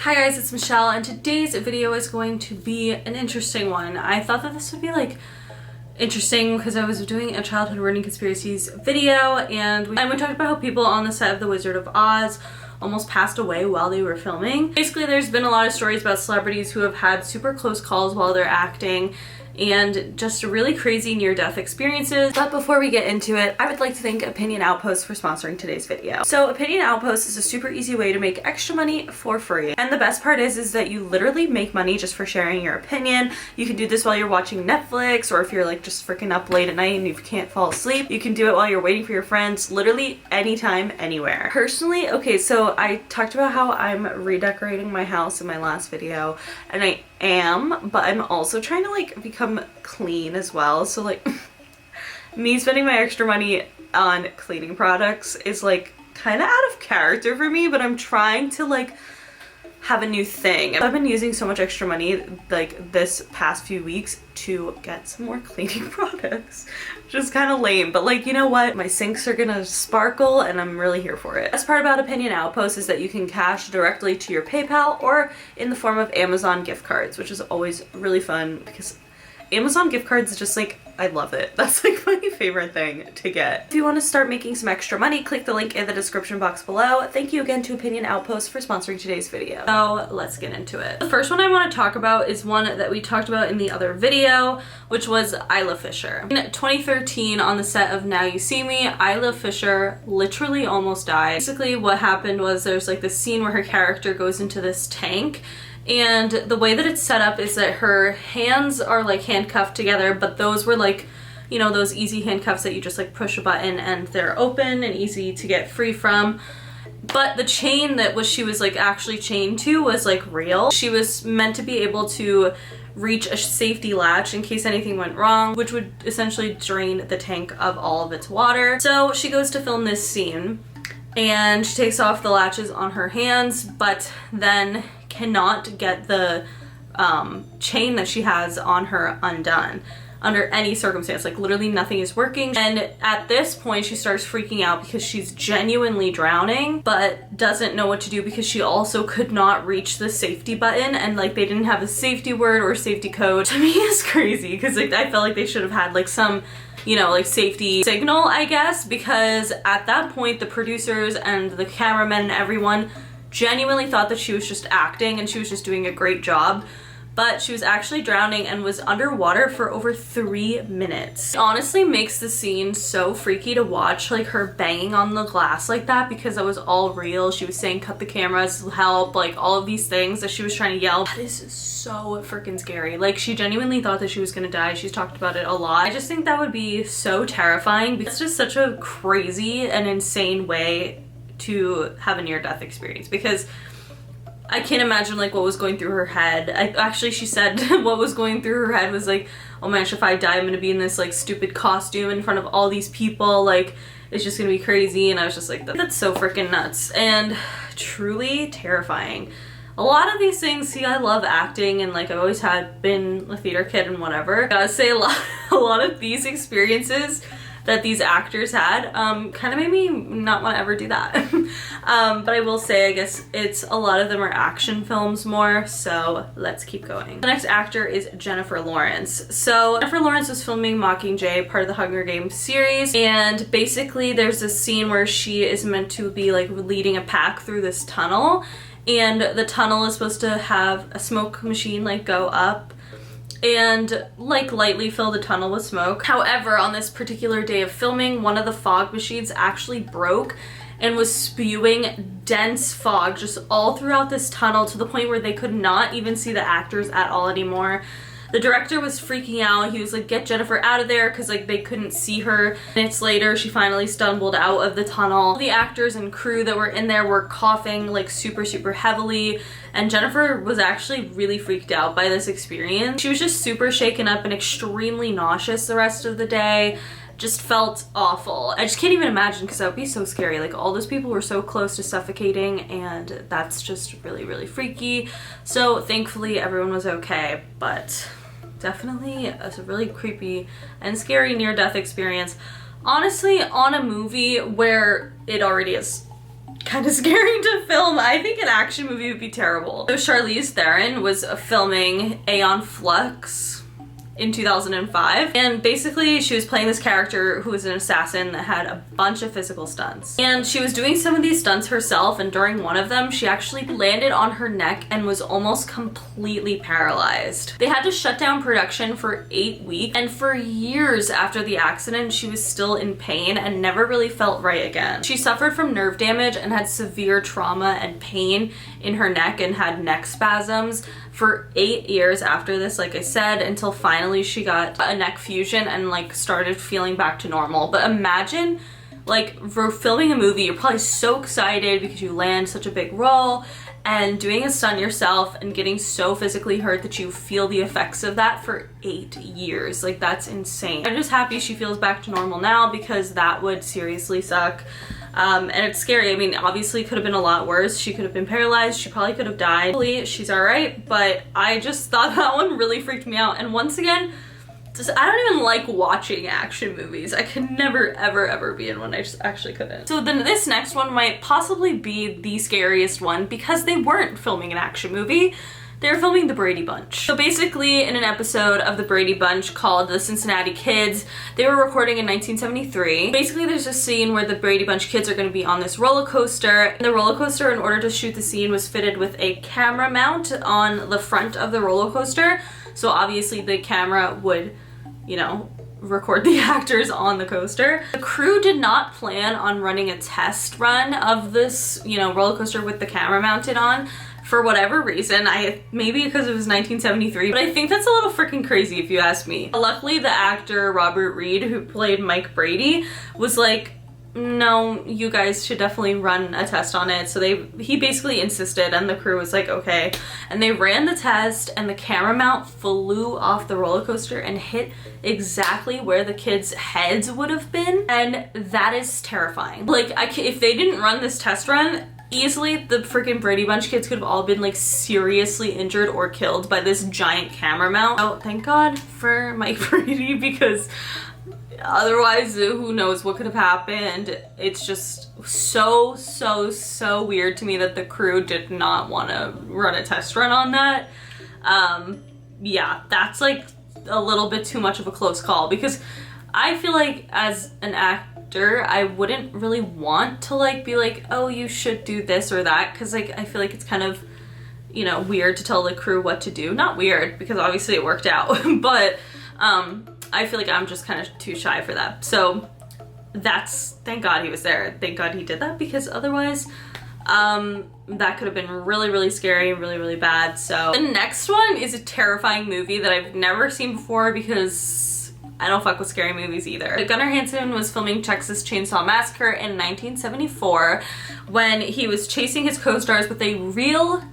Hi guys, it's Michelle, and today's video is going to be an interesting one. I thought that this would be like interesting because I was doing a childhood ruining conspiracies video, and we talked about how people on the set of The Wizard of Oz almost passed away while they were filming. Basically, there's been a lot of stories about celebrities who have had super close calls while they're acting and just really crazy near-death experiences. But before we get into it, I would like to thank Opinion Outpost for sponsoring today's video. So Opinion Outpost is a super easy way to make extra money for free. And the best part is that you literally make money just for sharing your opinion. You can do this while you're watching Netflix, or if you're like just freaking up late at night and you can't fall asleep. You can do it while you're waiting for your friends, literally anytime, anywhere. Personally, okay, so I talked about how I'm redecorating my house in my last video, and I am, but I'm also trying to like become clean as well. So like me spending my extra money on cleaning products is like kind of out of character for me, but I'm trying to like have a new thing. I've been using so much extra money like this past few weeks to get some more cleaning products, which is kind of lame, but like, you know what? My sinks are gonna sparkle and I'm really here for it. The best part about Opinion Outpost is that you can cash directly to your PayPal or in the form of Amazon gift cards, which is always really fun because Amazon gift cards is just like, I love it. That's like my favorite thing to get. If you want to start making some extra money, click the link in the description box below. Thank you again to Opinion Outpost for sponsoring today's video. So let's get into it. The first one I want to talk about is one that we talked about in the other video, which was Isla Fisher. In 2013, on the set of Now You See Me, Isla Fisher literally almost died. Basically what happened was there's like this scene where her character goes into this tank, and the way that it's set up is that her hands are like handcuffed together, but those were like, you know, those easy handcuffs that you just like push a button and they're open and easy to get free from. But the chain that she was like actually chained to was like real. She was meant to be able to reach a safety latch in case anything went wrong, which would essentially drain the tank of all of its water. So she goes to film this scene and she takes off the latches on her hands, but then cannot get the chain that she has on her undone under any circumstance. Like literally nothing is working, and at this point she starts freaking out because she's genuinely drowning but doesn't know what to do because she also could not reach the safety button, and like they didn't have a safety word or safety code. To me is crazy because like I felt like they should have had like some, you know, like safety signal, I guess, because at that point the producers and the cameramen and everyone genuinely thought that she was just acting and she was just doing a great job, but she was actually drowning and was underwater for over 3 minutes. It honestly makes the scene so freaky to watch, like her banging on the glass like that, because that was all real. She was saying cut the cameras, help, like all of these things that she was trying to yell. That is so freaking scary. Like she genuinely thought that she was gonna die. She's talked about it a lot. I just think that would be so terrifying because it's just such a crazy and insane way to have a near-death experience, because I can't imagine like what was going through her head. She said what was going through her head was like, oh my gosh, if I die I'm gonna be in this like stupid costume in front of all these people, like it's just gonna be crazy. And I was just like, that's so freaking nuts and truly terrifying. A lot of these things, see, I love acting and like I've always been a theater kid and whatever. I gotta say a lot of these experiences that these actors had kind of made me not want to ever do that. But I will say, I guess a lot of them are action films more, so let's keep going. The next actor is Jennifer Lawrence. So Jennifer Lawrence was filming Mockingjay, part of the Hunger Games series, and basically there's this scene where she is meant to be like leading a pack through this tunnel, and the tunnel is supposed to have a smoke machine like go up and like lightly fill the tunnel with smoke. However, on this particular day of filming, one of the fog machines actually broke and was spewing dense fog just all throughout this tunnel to the point where they could not even see the actors at all anymore. The director was freaking out. He was like, get Jennifer out of there, because like they couldn't see her. Minutes later, she finally stumbled out of the tunnel. The actors and crew that were in there were coughing like super heavily, and Jennifer was actually really freaked out by this experience. She was just super shaken up and extremely nauseous the rest of the day. Just felt awful. I just can't even imagine, because that would be so scary. Like all those people were so close to suffocating, and that's just really freaky. So thankfully everyone was okay, but definitely a really creepy and scary near-death experience. Honestly, on a movie where it already is kind of scary to film. I think an action movie would be terrible. So Charlize Theron was filming Aeon Flux in 2005, and basically she was playing this character who was an assassin that had a bunch of physical stunts, and she was doing some of these stunts herself, and during one of them she actually landed on her neck and was almost completely paralyzed. They had to shut down production for 8 weeks, and for years after the accident she was still in pain and never really felt right again. She suffered from nerve damage and had severe trauma and pain in her neck and had neck spasms for 8 years after this, like I said, until finally she got a neck fusion and like started feeling back to normal. But imagine, like, for filming a movie, you're probably so excited because you land such a big role, and doing a stunt yourself and getting so physically hurt that you feel the effects of that for 8 years. Like, that's insane. I'm just happy she feels back to normal now, because that would seriously suck. And it's scary. I mean, obviously it could have been a lot worse. She could have been paralyzed. She probably could have died. Hopefully she's all right, but I just thought that one really freaked me out. And once again, I don't even like watching action movies. I could never, ever be in one. I just actually couldn't. So then this next one might possibly be the scariest one, because they weren't filming an action movie. They were filming The Brady Bunch. So basically, in an episode of The Brady Bunch called The Cincinnati Kids, they were recording in 1973. Basically, there's a scene where the Brady Bunch kids are going to be on this roller coaster. And the roller coaster, in order to shoot the scene, was fitted with a camera mount on the front of the roller coaster. So obviously the camera would, you know, record the actors on the coaster. The crew did not plan on running a test run of this, you know, roller coaster with the camera mounted on. For whatever reason, maybe because it was 1973, but I think that's a little freaking crazy if you ask me. Luckily, the actor Robert Reed, who played Mike Brady, was like, no, you guys should definitely run a test on it. So he basically insisted, and the crew was like, okay. And they ran the test, and the camera mount flew off the roller coaster and hit exactly where the kids' heads would have been. And that is terrifying. Like, if they didn't run this test run, easily the freaking Brady Bunch kids could have all been like seriously injured or killed by this giant camera mount. Oh, thank God for Mike Brady, because otherwise who knows what could have happened. It's just so weird to me that the crew did not want to run a test run on that. Yeah, that's like a little bit too much of a close call, because I feel like as an actor I wouldn't really want to like be like, oh, you should do this or that, because like I feel like it's kind of, you know, weird to tell the crew what to do. Not weird, because obviously it worked out, but I feel like I'm just kind of too shy for that. So thank God he was there. Thank God he did that, because otherwise that could have been really scary and really bad. So the next one is a terrifying movie that I've never seen before, because I don't fuck with scary movies either. Gunnar Hansen was filming Texas Chainsaw Massacre in 1974 when he was chasing his co-stars with a real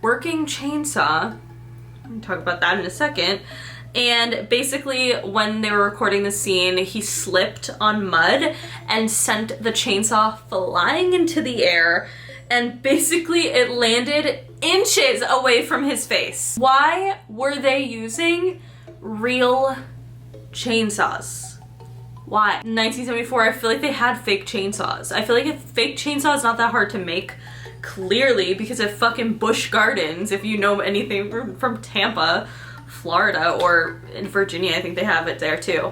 working chainsaw. I'll talk about that in a second. And basically, when they were recording the scene, he slipped on mud and sent the chainsaw flying into the air, and basically it landed inches away from his face. Why were they using real chainsaws? Why? In 1974, I feel like they had fake chainsaws. I feel like a fake chainsaw is not that hard to make, clearly, because of fucking Busch Gardens, if you know anything from Tampa, Florida, or in Virginia, I think they have it there too.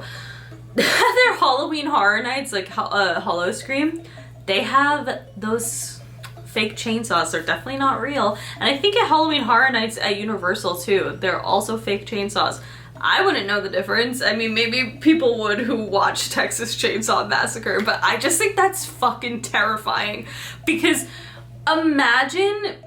Their Halloween Horror Nights, like Hollow Scream, they have those fake chainsaws. They're definitely not real. And I think at Halloween Horror Nights at Universal too, they're also fake chainsaws. I wouldn't know the difference. I mean, maybe people would who watch Texas Chainsaw Massacre, but I just think that's fucking terrifying, because imagine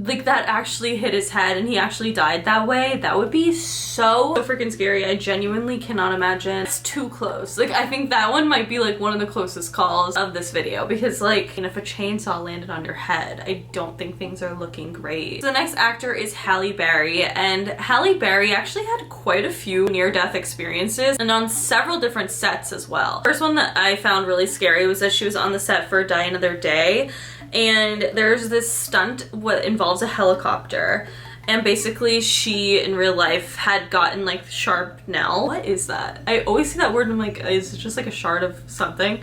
like that actually hit his head and he actually died that way. That would be so freaking scary. I genuinely cannot imagine. It's too close. Like, I think that one might be like one of the closest calls of this video, because like, if a chainsaw landed on your head, I don't think things are looking great. So the next actor is Halle Berry, and Halle Berry actually had quite a few near-death experiences, and on several different sets as well. First one that I found really scary was that she was on the set for Die Another Day, and there's this stunt what involves a helicopter, and basically she in real life had gotten like sharpnel. What is that? I always see that word and I'm like, is it just like a shard of something?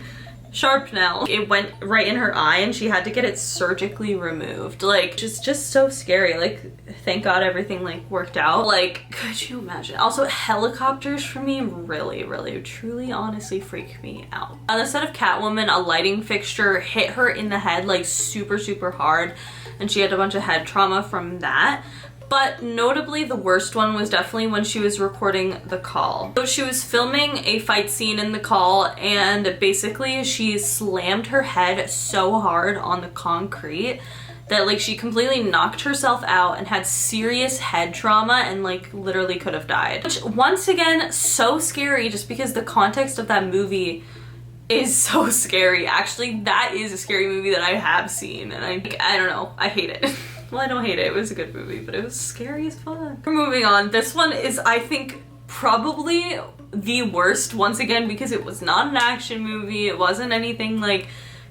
sharpnel. It went right in her eye and she had to get it surgically removed. Like, just so scary. Like, thank God everything like worked out. Like, could you imagine? Also, helicopters for me really, truly, honestly freak me out. On the set of Catwoman, a lighting fixture hit her in the head like super hard, and she had a bunch of head trauma from that. But notably, the worst one was definitely when she was recording The Call. So she was filming a fight scene in The Call, and basically she slammed her head so hard on the concrete that like she completely knocked herself out and had serious head trauma and like literally could have died. Which, once again, so scary just because the context of that movie is so scary. Actually, that is a scary movie that I have seen, and I don't know, I hate it. Well, I don't hate it. It was a good movie, but it was scary as fuck. We're moving on. This one is, I think, probably the worst, once again, because it was not an action movie. It wasn't anything like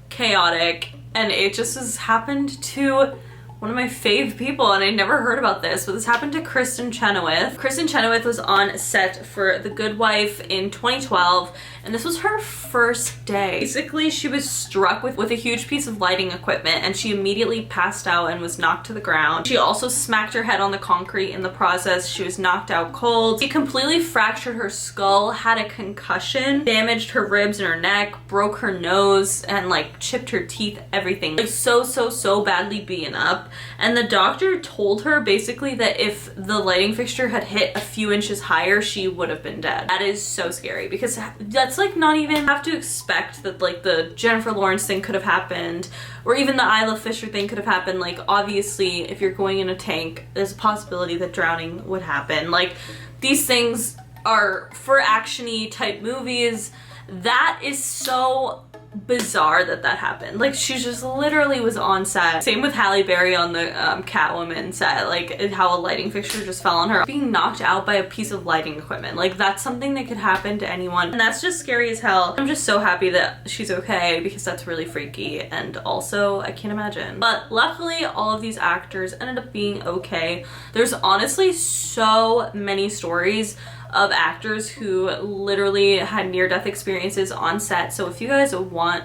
chaotic, and it just happened to one of my fave people, and I never heard about this, but this happened to Kristen Chenoweth. Kristen Chenoweth was on set for The Good Wife in 2012, and this was her first day. Basically, she was struck with a huge piece of lighting equipment, and she immediately passed out and was knocked to the ground. She also smacked her head on the concrete in the process. She was knocked out cold. She completely fractured her skull, had a concussion, damaged her ribs and her neck, broke her nose, and like chipped her teeth, everything. Like so badly beaten up. And the doctor told her basically that if the lighting fixture had hit a few inches higher, she would have been dead. That is so scary, because that's like not even have to expect that like the Jennifer Lawrence thing could have happened, or even the Isla Fisher thing could have happened. Like, obviously, if you're going in a tank, there's a possibility that drowning would happen. Like, these things are for action-y type movies. That is so bizarre that happened. Like, she just literally was on set. Same with Halle Berry on the Catwoman set, like how a lighting fixture just fell on her. Being knocked out by a piece of lighting equipment, like that's something that could happen to anyone, and that's just scary as hell. I'm just so happy that she's okay, because that's really freaky, and also I can't imagine. But luckily, all of these actors ended up being okay. There's honestly so many stories of actors who literally had near-death experiences on set. So if you guys want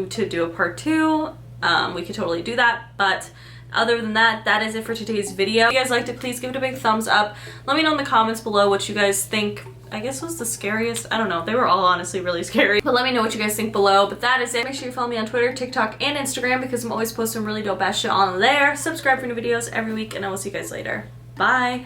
to do a part 2, we could totally do that. But other than that, that is it for today's video. If you guys liked it, please give it a big thumbs up. Let me know in the comments below what you guys think, I guess, was the scariest. I don't know. They were all honestly really scary. But let me know what you guys think below. But that is it. Make sure you follow me on Twitter, TikTok, and Instagram, because I'm always posting really dope ass shit on there. Subscribe for new videos every week, and I will see you guys later. Bye!